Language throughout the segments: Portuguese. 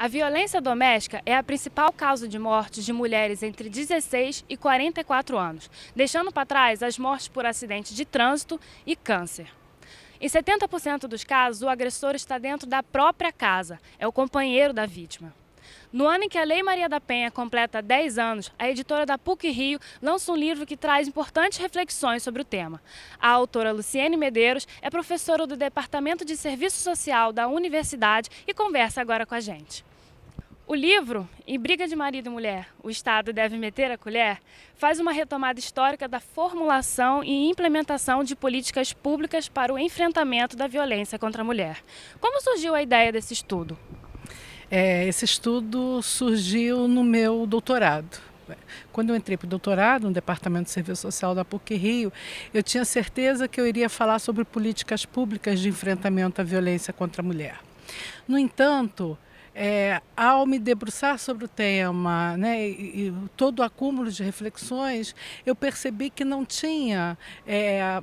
A violência doméstica é a principal causa de mortes de mulheres entre 16 e 44 anos, deixando para trás as mortes por acidente de trânsito e câncer. Em 70% dos casos, o agressor está dentro da própria casa, é o companheiro da vítima. No ano em que a Lei Maria da Penha completa 10 anos, a editora da PUC-Rio lança um livro que traz importantes reflexões sobre o tema. A autora Luciene Medeiros é professora do Departamento de Serviço Social da Universidade e conversa agora com a gente. O livro, Em Briga de Marido e Mulher, o Estado deve meter a colher, faz uma retomada histórica da formulação e implementação de políticas públicas para o enfrentamento da violência contra a mulher. Como surgiu a ideia desse estudo? Esse estudo surgiu no meu doutorado. Quando eu entrei para o doutorado no Departamento de Serviço Social da PUC-Rio, eu tinha certeza que eu iria falar sobre políticas públicas de enfrentamento à violência contra a mulher. No entanto, ao me debruçar sobre o tema, né, e todo o acúmulo de reflexões, eu percebi que não tinha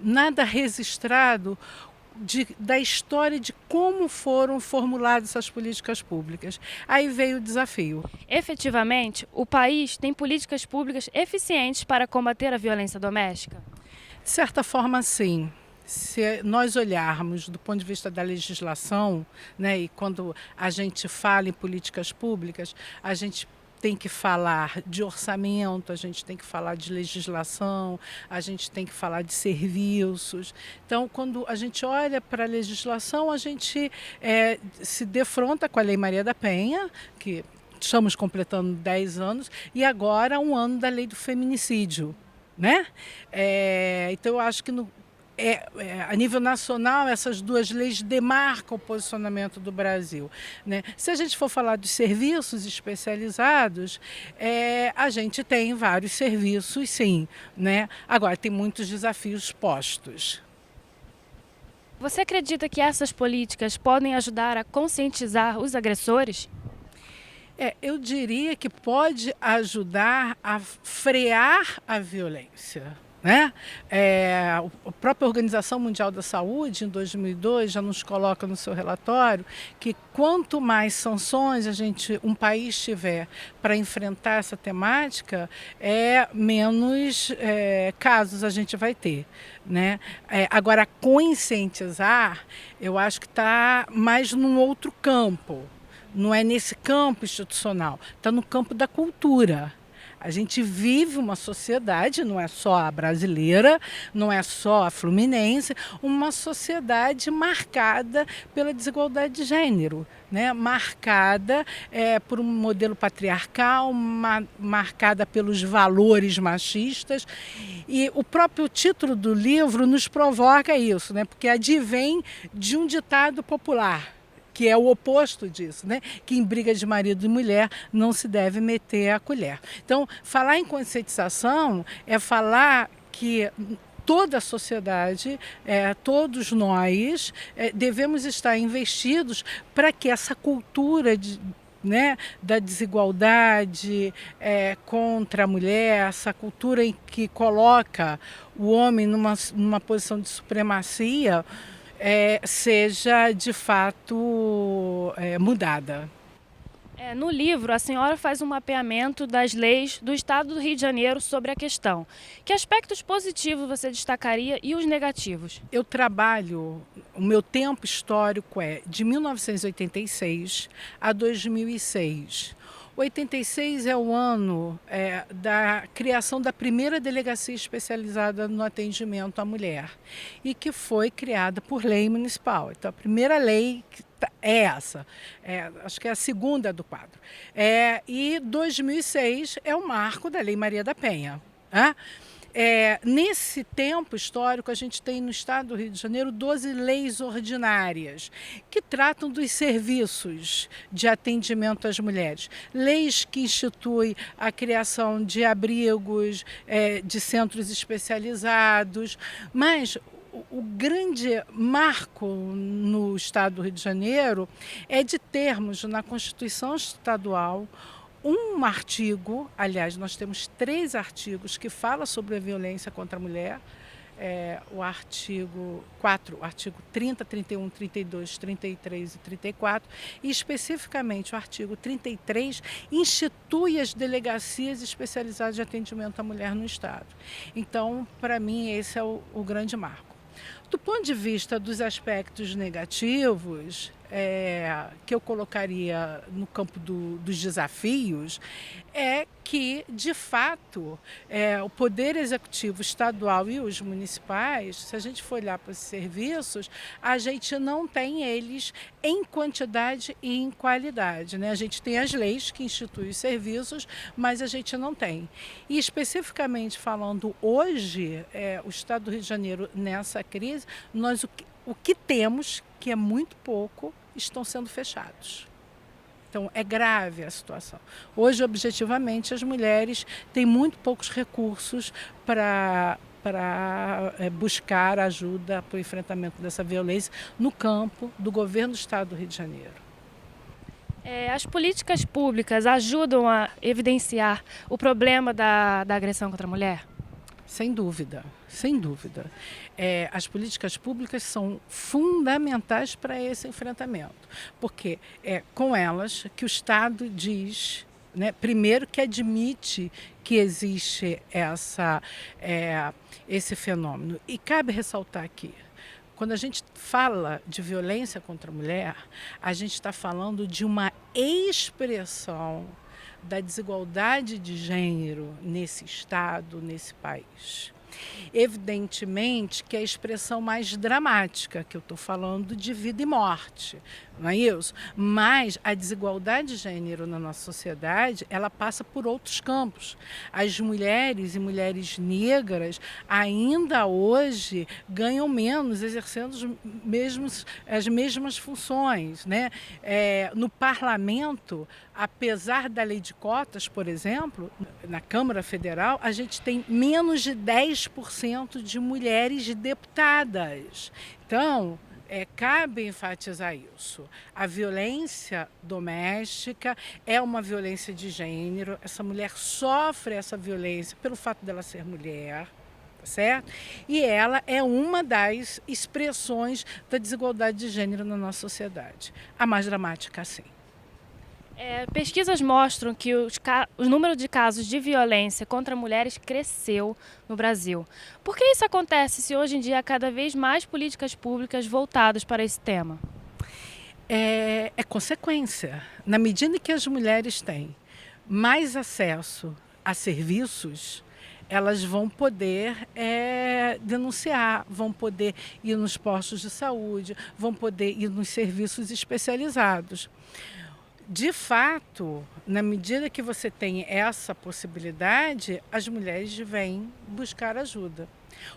nada registrado da história de como foram formuladas essas políticas públicas. Aí veio o desafio. Efetivamente, o país tem políticas públicas eficientes para combater a violência doméstica? De certa forma, sim. Se nós olharmos do ponto de vista da legislação, né, e quando a gente fala em políticas públicas, a gente tem que falar de orçamento, a gente tem que falar de legislação, a gente tem que falar de serviços. Então, quando a gente olha para a legislação, a gente se defronta com a Lei Maria da Penha, que estamos completando 10 anos, e agora um ano da Lei do Feminicídio, né? Então, eu acho que a nível nacional, essas duas leis demarcam o posicionamento do Brasil, né? Se a gente for falar de serviços especializados, a gente tem vários serviços, sim, né? Agora, tem muitos desafios postos. Você acredita que essas políticas podem ajudar a conscientizar os agressores? Eu diria que pode ajudar a frear a violência, né? A própria Organização Mundial da Saúde, em 2002, já nos coloca no seu relatório que quanto mais sanções um país tiver para enfrentar essa temática, menos casos a gente vai ter, né? Agora, conscientizar, eu acho que está mais num outro campo. Não é nesse campo institucional, está no campo da cultura. A gente vive uma sociedade, não é só a brasileira, não é só a fluminense, uma sociedade marcada pela desigualdade de gênero, né? Marcada por um modelo patriarcal, marcada pelos valores machistas. E o próprio título do livro nos provoca isso, né? Porque advém de um ditado popular, que é o oposto disso, né? Que em briga de marido e mulher não se deve meter a colher. Então, falar em conscientização é falar que toda a sociedade, todos nós, devemos estar investidos para que essa cultura da desigualdade contra a mulher, essa cultura em que coloca o homem numa posição de supremacia, seja de fato mudada. No livro, a senhora faz um mapeamento das leis do Estado do Rio de Janeiro sobre a questão. Que aspectos positivos você destacaria e os negativos? Eu trabalho, o meu tempo histórico é de 1986 a 2006. 86 é o ano da criação da primeira delegacia especializada no atendimento à mulher e que foi criada por lei municipal. Então, a primeira lei é essa, acho que é a segunda do quadro. E 2006 é o marco da Lei Maria da Penha. Nesse tempo histórico, a gente tem no estado do Rio de Janeiro 12 leis ordinárias que tratam dos serviços de atendimento às mulheres. Leis que instituem a criação de abrigos, de centros especializados, mas o grande marco no estado do Rio de Janeiro é de termos na Constituição Estadual um artigo, aliás, nós temos 3 artigos que falam sobre a violência contra a mulher, o artigo 4, o artigo 30, 31, 32, 33 e 34, e especificamente o artigo 33 institui as delegacias especializadas de atendimento à mulher no Estado. Então, para mim, esse é o grande marco. Do ponto de vista dos aspectos negativos, que eu colocaria no campo dos desafios, é que, de fato, o Poder Executivo estadual e os municipais, se a gente for olhar para os serviços, a gente não tem eles em quantidade e em qualidade, né? A gente tem as leis que instituem os serviços, mas a gente não tem. E, especificamente falando hoje, o Estado do Rio de Janeiro, nessa crise, nós o que temos, que é muito pouco, estão sendo fechados. Então, é grave a situação. Hoje, objetivamente, as mulheres têm muito poucos recursos para buscar ajuda para o enfrentamento dessa violência no campo do governo do Estado do Rio de Janeiro. As políticas públicas ajudam a evidenciar o problema da agressão contra a mulher? Sem dúvida, sem dúvida. As políticas públicas são fundamentais para esse enfrentamento, porque é com elas que o Estado diz, né, primeiro, que admite que existe esse fenômeno. E cabe ressaltar aqui, quando a gente fala de violência contra a mulher, a gente está falando de uma expressão da desigualdade de gênero nesse Estado, nesse país. Evidentemente que é a expressão mais dramática, que eu estou falando de vida e morte, não é isso? Mas a desigualdade de gênero na nossa sociedade, ela passa por outros campos. As mulheres e mulheres negras ainda hoje ganham menos, exercendo as mesmas funções, né? No parlamento, apesar da lei de cotas, por exemplo, na Câmara Federal, a gente tem menos de 10% de mulheres deputadas. Então, cabe enfatizar isso. A violência doméstica é uma violência de gênero. Essa mulher sofre essa violência pelo fato dela ser mulher, certo? E ela é uma das expressões da desigualdade de gênero na nossa sociedade. A mais dramática, sim. Pesquisas mostram que o número de casos de violência contra mulheres cresceu no Brasil. Por que isso acontece se hoje em dia há cada vez mais políticas públicas voltadas para esse tema? É consequência. Na medida que as mulheres têm mais acesso a serviços, elas vão poder denunciar, vão poder ir nos postos de saúde, vão poder ir nos serviços especializados. De fato, na medida que você tem essa possibilidade, as mulheres vêm buscar ajuda.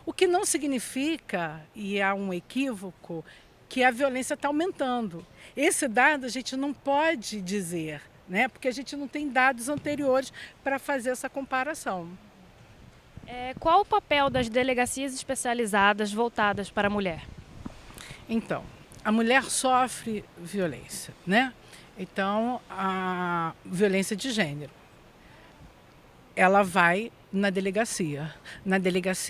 O que não significa, e há um equívoco, que a violência está aumentando. Esse dado a gente não pode dizer, né? Porque a gente não tem dados anteriores para fazer essa comparação. Qual o papel das delegacias especializadas voltadas para a mulher? Então, a mulher sofre violência, né? Então, a violência de gênero, ela vai na delegacia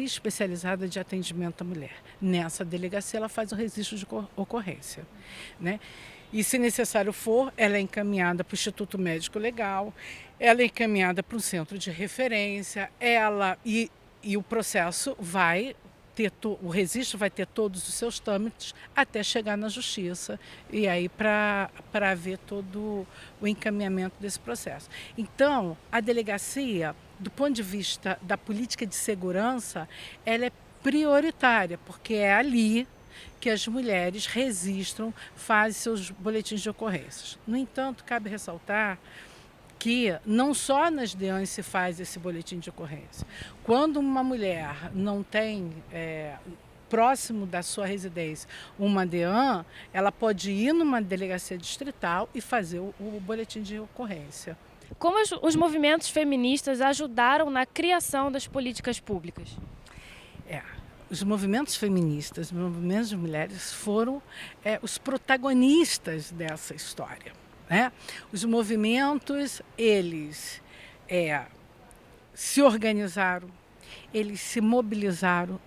especializada de atendimento à mulher. Nessa delegacia, ela faz o registro de ocorrência, né? E, se necessário for, ela é encaminhada para o Instituto Médico Legal, ela é encaminhada para um centro de referência, e o processo vai ter o registro vai ter todos os seus trâmites até chegar na justiça e aí para haver todo o encaminhamento desse processo. Então, a delegacia, do ponto de vista da política de segurança, ela é prioritária, porque é ali que as mulheres registram, fazem seus boletins de ocorrências. No entanto, cabe ressaltar que não só nas DEANs se faz esse boletim de ocorrência. Quando uma mulher não tem próximo da sua residência uma DEAN, ela pode ir numa delegacia distrital e fazer o boletim de ocorrência. Como os movimentos feministas ajudaram na criação das políticas públicas? Os movimentos feministas, os movimentos de mulheres foram os protagonistas dessa história, né? Os movimentos, eles se organizaram, Eles se mobilizaram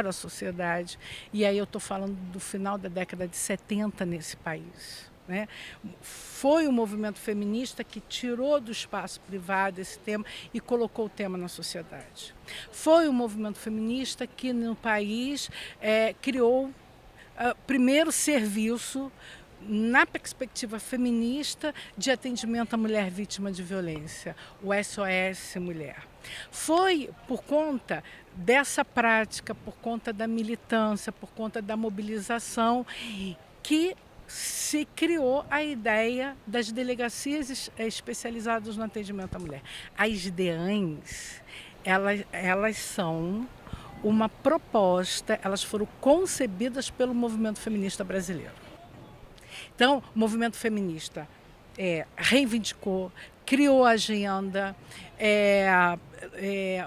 a sociedade, e aí eu estou falando do final da década de 70 nesse país, né? Foi o movimento feminista que tirou do espaço privado esse tema e colocou o tema na sociedade. Foi o movimento feminista que no país criou primeiro serviço na perspectiva feminista de atendimento à mulher vítima de violência, o SOS Mulher. Foi por conta dessa prática, por conta da militância, por conta da mobilização, que se criou a ideia das delegacias especializadas no atendimento à mulher. As DEANs, elas são uma proposta, elas foram concebidas pelo movimento feminista brasileiro. Então, o movimento feminista reivindicou, criou a agenda,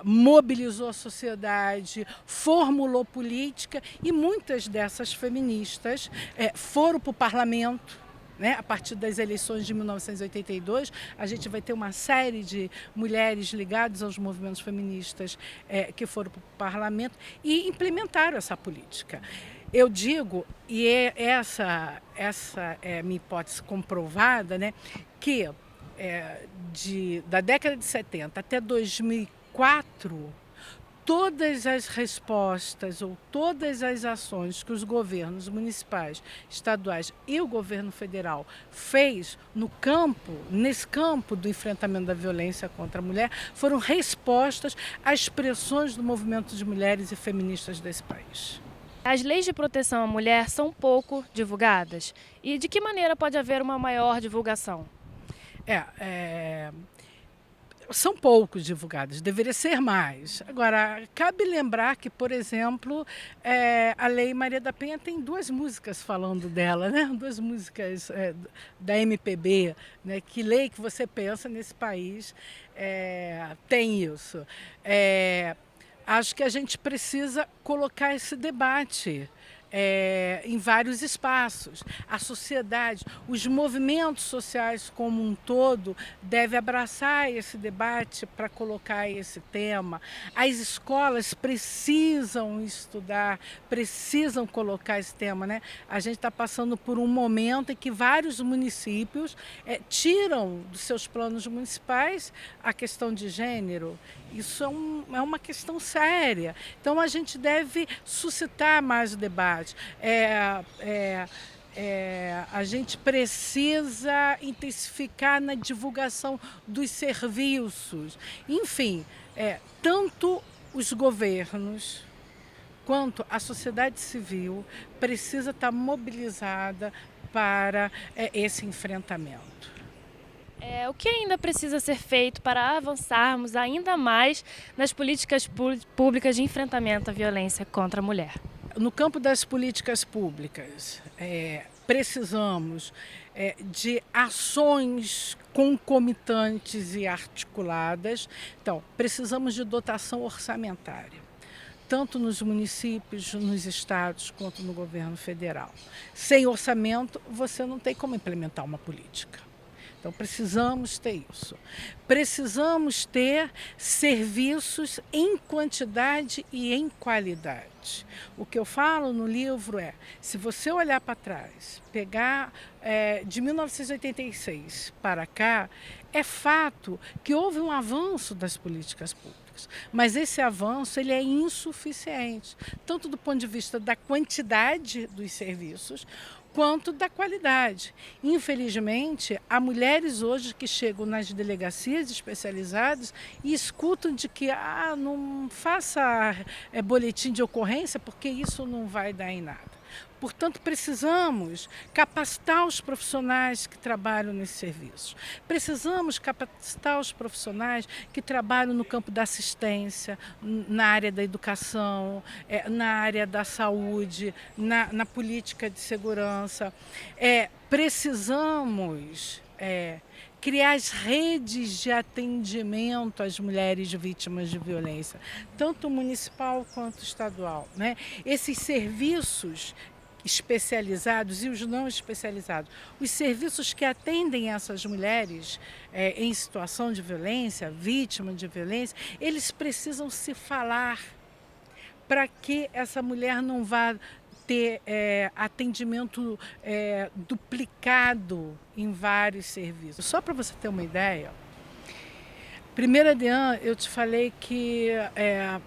mobilizou a sociedade, formulou política, e muitas dessas feministas foram para o parlamento. Né? A partir das eleições de 1982, a gente vai ter uma série de mulheres ligadas aos movimentos feministas que foram para o parlamento e implementaram essa política. Eu digo, e essa é a minha hipótese comprovada, né, que da década de 70 até 2004, todas as respostas ou todas as ações que os governos municipais, estaduais e o governo federal fez nesse campo do enfrentamento da violência contra a mulher, foram respostas às pressões do movimento de mulheres e feministas desse país. As leis de proteção à mulher são pouco divulgadas. E de que maneira pode haver uma maior divulgação? São poucos divulgadas, deveria ser mais. Agora, cabe lembrar que, por exemplo, a Lei Maria da Penha tem 2 músicas falando dela, né? 2 músicas da MPB, né? Que lei que você pensa nesse país tem isso. Acho que a gente precisa colocar esse debate em vários espaços. A sociedade, os movimentos sociais como um todo devem abraçar esse debate para colocar esse tema. As escolas precisam estudar, precisam colocar esse tema, né? A gente está passando por um momento em que vários municípios tiram dos seus planos municipais a questão de gênero. Isso é uma questão séria. Então, a gente deve suscitar mais o debate. A gente precisa intensificar na divulgação dos serviços. Enfim, tanto os governos quanto a sociedade civil precisa estar mobilizada para esse enfrentamento. O que ainda precisa ser feito para avançarmos ainda mais nas políticas públicas de enfrentamento à violência contra a mulher? No campo das políticas públicas, precisamos de ações concomitantes e articuladas. Então, precisamos de dotação orçamentária, tanto nos municípios, nos estados, quanto no governo federal. Sem orçamento, você não tem como implementar uma política. Então, precisamos ter isso. Precisamos ter serviços em quantidade e em qualidade. O que eu falo no livro se você olhar para trás, pegar de 1986 para cá, é fato que houve um avanço das políticas públicas, mas esse avanço ele é insuficiente, tanto do ponto de vista da quantidade dos serviços, quanto da qualidade. Infelizmente, há mulheres hoje que chegam nas delegacias especializadas e escutam de que não faça boletim de ocorrência porque isso não vai dar em nada. Portanto, precisamos capacitar os profissionais que trabalham nesse serviço. Precisamos capacitar os profissionais que trabalham no campo da assistência, na área da educação, na área da saúde, na política de segurança. Precisamos criar as redes de atendimento às mulheres vítimas de violência, tanto municipal quanto estadual, né? Esses serviços especializados e os não especializados. Os serviços que atendem essas mulheres em situação de violência, vítima de violência, eles precisam se falar para que essa mulher não vá ter atendimento duplicado em vários serviços. Só para você ter uma ideia, primeira DEAN, eu te falei que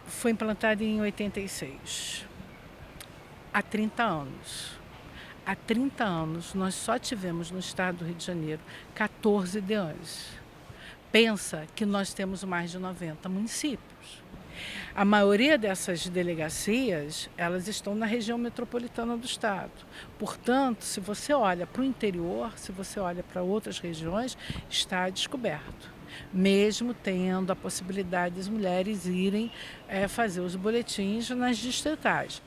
foi implantada em 86, há 30 anos. Há 30 anos, nós só tivemos no estado do Rio de Janeiro 14 DEANs. Pensa que nós temos mais de 90 municípios. A maioria dessas delegacias, elas estão na região metropolitana do estado. Portanto, se você olha para o interior, se você olha para outras regiões, está descoberto. Mesmo tendo a possibilidade das mulheres irem fazer os boletins nas distritais.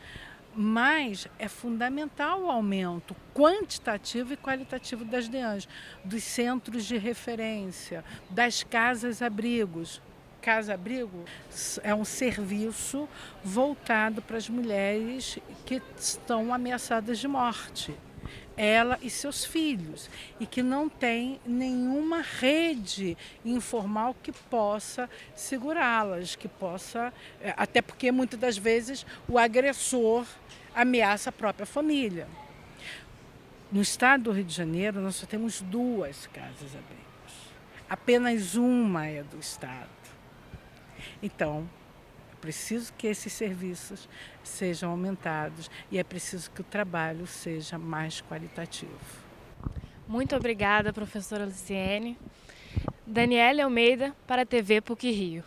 Mas é fundamental o aumento quantitativo e qualitativo das DEANs, dos centros de referência, das casas-abrigos. Casa-abrigo é um serviço voltado para as mulheres que estão ameaçadas de morte, ela e seus filhos, e que não tem nenhuma rede informal que possa segurá-las, que possa, até porque muitas das vezes o agressor ameaça a própria família. No estado do Rio de Janeiro, nós só temos 2 casas-abrigos. Apenas uma é do estado. Então, é preciso que esses serviços sejam aumentados e é preciso que o trabalho seja mais qualitativo. Muito obrigada, professora Luciene. Daniela Almeida, para a TV PUC Rio.